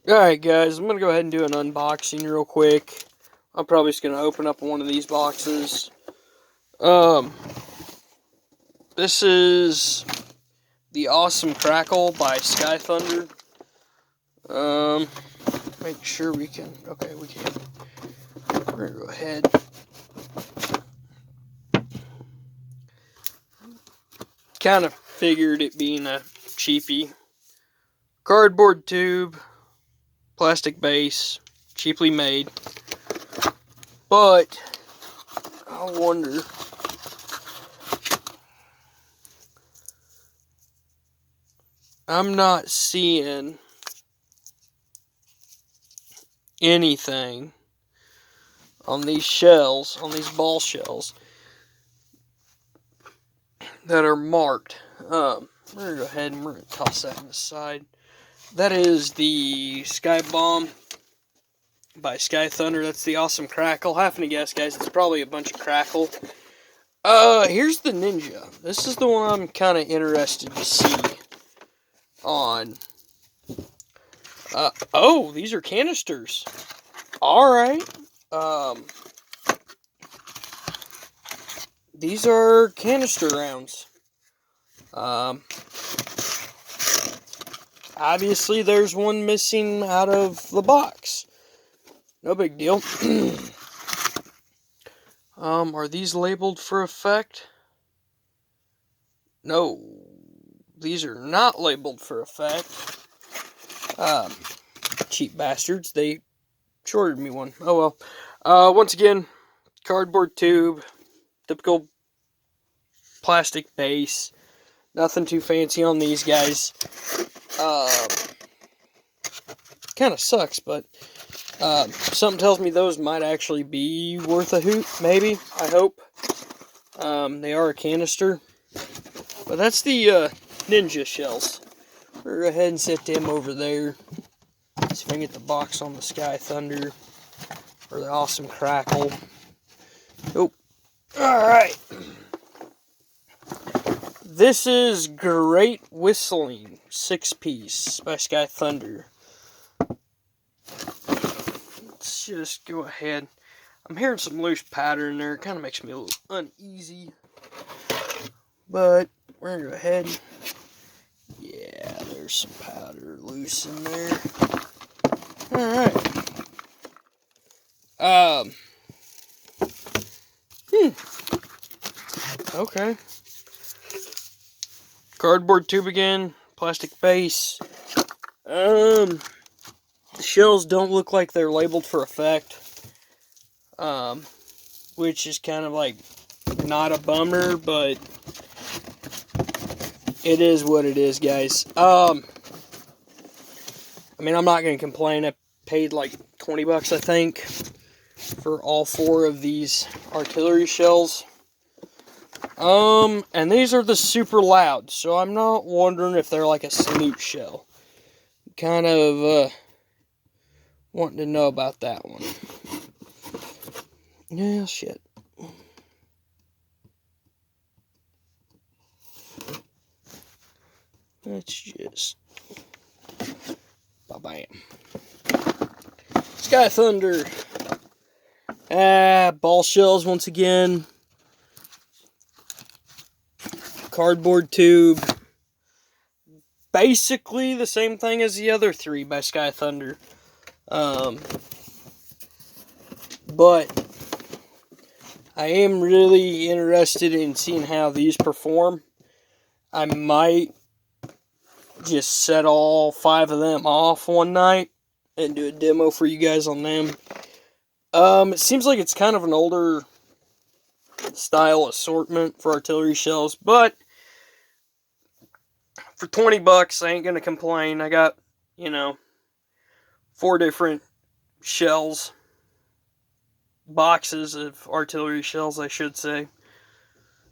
Alright guys, I'm going to go ahead and do an unboxing real quick. I'm probably just going to open up one of these boxes. This is the Awesome Crackle by Sky Thunder. Make sure we can, okay, we can. We're going to go ahead. Kind of figured it being a cheapie. Cardboard tube. Plastic base, cheaply made, but I wonder, I'm not seeing anything on these shells, on these ball shells, that are marked. We're going to go ahead and we're going to toss that on the side. That is the Sky Bomb by Sky Thunder. That's the Awesome Crackle. Having to guess, guys, it's probably a bunch of crackle. Here's the Ninja. This is the one I'm kind of interested to see on. Oh, these are canisters. Alright. These are canister rounds. Obviously, there's one missing out of the box. No big deal. Are these labeled for effect? No. These are not labeled for effect. Cheap bastards. They shorted me one. Oh well. Once again, cardboard tube. Typical plastic base. Nothing too fancy on these guys. Kind of sucks, but something tells me those might actually be worth a hoot, maybe, I hope. They are a canister. But that's the Ninja shells. We'll go ahead and set them over there. See if I can get the box on the Sky Thunder. Or the Awesome Crackle. Oh, alright. This is Great Whistling 6-piece by Sky Thunder. Let's just go ahead. I'm hearing some loose powder in there. It kind of makes me a little uneasy. But we're going to go ahead. Yeah, there's some powder loose in there. Alright. Okay. Cardboard tube again, plastic base. The shells don't look like they're labeled for effect. Which is kind of like not a bummer, but it is what it is, guys. I mean, I'm not going to complain. I paid like 20 bucks, I think, for all 4 of these artillery shells. And these are the super loud, so I'm not wondering if they're like a salute shell. Kind of, wanting to know about that one. Yeah, shit. Let's just... Ba-bam. Sky Thunder. Ball shells once again. Cardboard tube. Basically the same thing as the other 3 by Sky Thunder. But I am really interested in seeing how these perform. I might just set all 5 of them off one night and do a demo for you guys on them. It seems like it's kind of an older style assortment for artillery shells, but for 20 bucks, I ain't gonna complain. I got, 4 different shells. Boxes of artillery shells, I should say.